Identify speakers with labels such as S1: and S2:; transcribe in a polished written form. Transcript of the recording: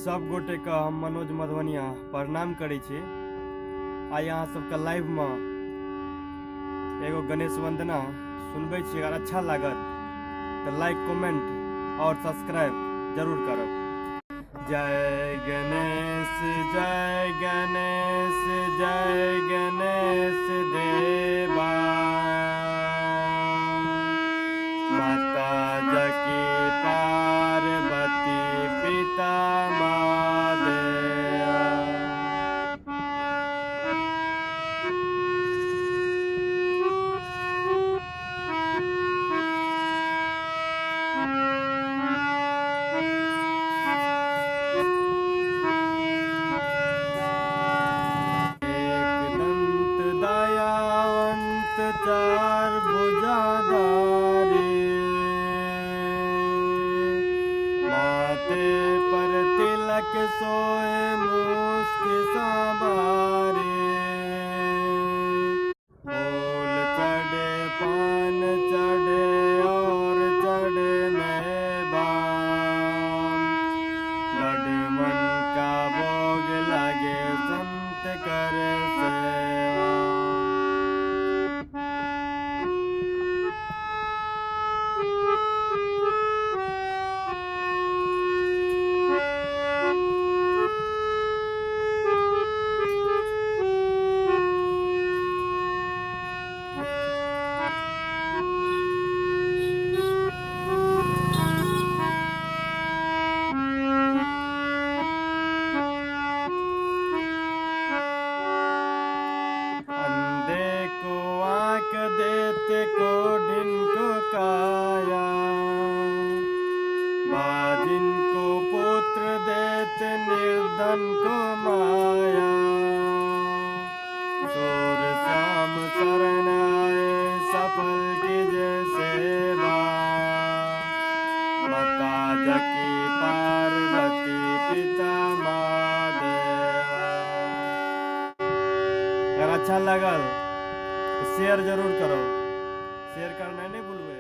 S1: सब गोटे का हम मनोज मधवनिया प्रणाम करै छी। आई अहाँ सबके लाइव में एगो गणेश वंदना सुनबै छी। अगर अच्छा लागत तो लाइक कमेंट और सब्सक्राइब जरूर करब। जय गणेश जय गणेश जय गणेश देवा, माता जकी पार्वती पिता महादेव। एक दंत दयावंत चार भुजाधारी, माथे पर तिलक सोए मुस्क संवारी। फूल चढ़े पान चढ़े और चढ़े मेवा, लड्डू का भोग लगे संत कर सेवा। अंधे को आँख देते कोढ़िन को काया, बाजिन को पुत्र देते निर्धन को माया। सूर श्याम शरण आए सफल कीजे सेवा, माता जकी पार्वती पिता महादेवा। अगर अच्छा लगल तो शेयर जरूर करो, शेयर करना नहीं भूलना।